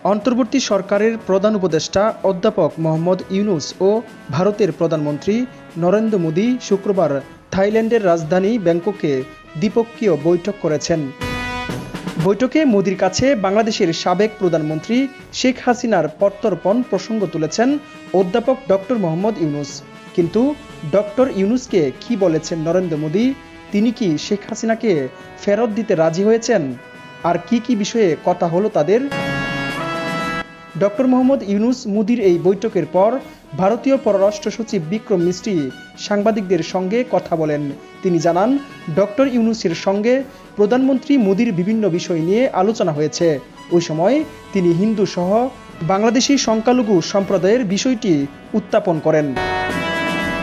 অন্তর্বর্তী সরকারের প্রধান উপদেষ্টা অধ্যাপক মোহাম্মদ ইউনূস ও ভারতের প্রধানমন্ত্রী নরেন্দ্র মোদি শুক্রবার থাইল্যান্ডের রাজধানী ব্যাংককে দ্বিপক্ষীয় বৈঠক করেছেন। বৈঠকে মোদির কাছে বাংলাদেশের সাবেক প্রধানমন্ত্রী শেখ হাসিনার প্রত্যর্পণ প্রসঙ্গ তুলেছেন অধ্যাপক ডক্টর মোহাম্মদ ইউনূস। কিন্তু ডক্টর ইউনূসকে কি বলেছেন নরেন্দ্র মোদি? তিনি কি শেখ হাসিনাকে ফেরত দিতে রাজি হয়েছেন? আর কি বিষয়ে কথা হলো তাদের? ডক্টর মোহাম্মদ ইউনূস মোদির এই বৈঠকের পর ভারতীয় পররাষ্ট্র সচিব বিক্রম মিশ্রি সাংবাদিকদের সঙ্গে কথা বলেন। তিনি জানান, ডক্টর ইউনূসের সঙ্গে প্রধানমন্ত্রী মোদির বিভিন্ন বিষয় নিয়ে আলোচনা হয়েছে। ওই সময় তিনি হিন্দু সহ বাংলাদেশি সংখ্যালঘু সম্প্রদায়ের বিষয়টি উত্থাপন করেন।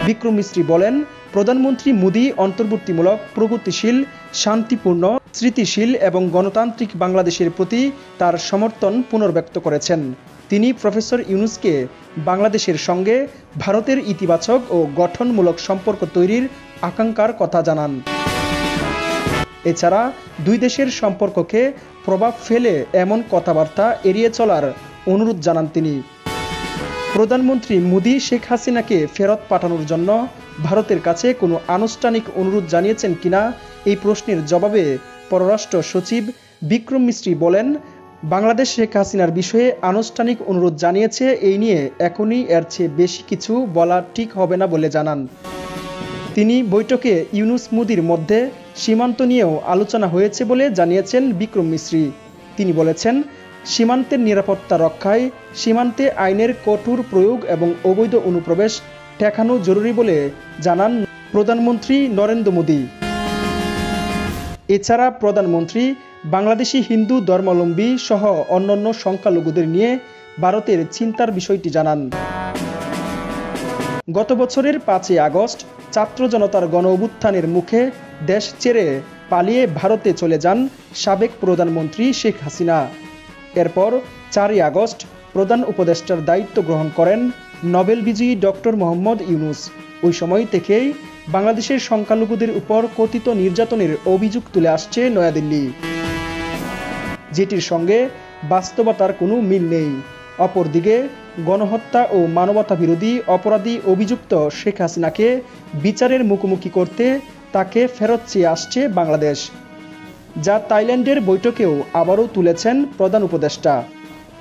বিক্রম মিশ্রি বলেন, প্রধানমন্ত্রী মোদি অন্তর্বর্তীমূলক, প্রগতিশীল, শান্তিপূর্ণ, স্থিতিশীল এবং গণতান্ত্রিক বাংলাদেশের প্রতি তার সমর্থন পুনর্ব্যক্ত করেছেন। তিনি প্রফেসর ইউনূসকে বাংলাদেশের সঙ্গে ভারতের ইতিবাচক ও গঠনমূলক সম্পর্ক তৈরির আকাঙ্ক্ষার কথা জানান। এছাড়া দুই দেশের সম্পর্ককে প্রভাব ফেলে এমন কথাবার্তা এড়িয়ে চলার অনুরোধ জানান তিনি। প্রধানমন্ত্রী মোদি শেখ হাসিনাকে ফেরত পাঠানোর জন্য ভারতের কাছে কোনো আনুষ্ঠানিক অনুরোধ জানিয়েছেন কিনা এই প্রশ্নের জবাবে পররাষ্ট্র সচিব বিক্রম মিশ্রি বলেন, বাংলাদেশ শেখ হাসিনার বিষয়ে আনুষ্ঠানিক অনুরোধ জানিয়েছে। এই নিয়ে এখনই এর চেয়ে বেশি কিছু বলা ঠিক হবে না বলে জানান তিনি। বৈঠকে ইউনূস মোদির মধ্যে সীমান্ত নিয়েও আলোচনা হয়েছে বলে জানিয়েছেন বিক্রম মিশ্রি। তিনি বলেছেন, সীমান্তের নিরাপত্তা রক্ষায় সীমান্তে আইনের কঠোর প্রয়োগ এবং অবৈধ অনুপ্রবেশ ঠেকানো জরুরি বলে জানান প্রধানমন্ত্রী নরেন্দ্র মোদি। এছাড়া প্রধানমন্ত্রী বাংলাদেশি হিন্দু ধর্মাবলম্বী সহ অন্যান্য সংখ্যালঘুদের নিয়ে ভারতের চিন্তার বিষয়টি জানান। গত বছরের 5ই আগস্ট ছাত্র জনতার গণ-অভ্যুত্থানের মুখে দেশ ছেড়ে পালিয়ে ভারতে চলে যান সাবেক প্রধানমন্ত্রী শেখ হাসিনা। এরপর 4ই আগস্ট প্রধান উপদেষ্টার দায়িত্ব গ্রহণ করেন নোবেল বিজয়ী ডক্টর মোহাম্মদ ইউনূস। ওই সময় থেকেই বাংলাদেশের সংখ্যালঘুদের উপর কথিত নির্যাতনের অভিযোগ তুলে আসছে নয়াদিল্লি, যেটির সঙ্গে বাস্তবতার কোনো মিল নেই। অপরদিকে গণহত্যা ও মানবতা বিরোধী অপরাধী অভিযুক্ত শেখ হাসিনাকে বিচারের মুখোমুখি করতে তাকে ফেরত চেয়ে আসছে বাংলাদেশ, যা থাইল্যান্ডের বৈঠকেও আবারও তুলেছেন প্রধান উপদেষ্টা।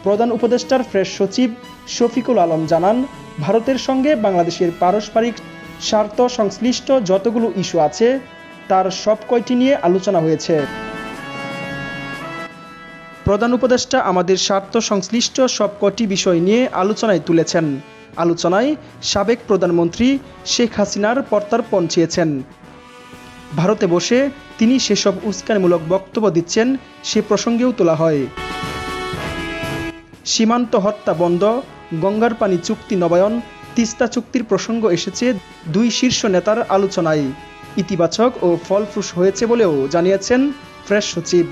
প্রধান উপদেষ্টার প্রেস সচিব শফিকুল আলম জানান, ভারতের সঙ্গে বাংলাদেশের পারস্পরিক স্বার্থ সংশ্লিষ্ট যতগুলো ইস্যু আছে তার সব কয়টি নিয়ে আলোচনা হয়েছে। প্রধান উপদেষ্টা আমাদের স্বার্থ সংশ্লিষ্ট সব কটি বিষয় নিয়ে আলোচনায় তুলেছেন। আলোচনায় সাবেক প্রধানমন্ত্রী শেখ হাসিনার প্রত্যর্পণ চেয়েছেন। ভারতে বসে তিনি সেসব উস্কানিমূলক বক্তব্য দিচ্ছেন, সে প্রসঙ্গেও তোলা হয়। সীমান্ত হত্যা বন্ধ, গঙ্গার পানি চুক্তি নবায়ন, তিস্তা চুক্তির প্রসঙ্গ এসেছে দুই শীর্ষ নেতার আলোচনায়। ইতিবাচক ও ফলপ্রসূ হয়েছে বলেও জানিয়েছেন প্রেস সচিব।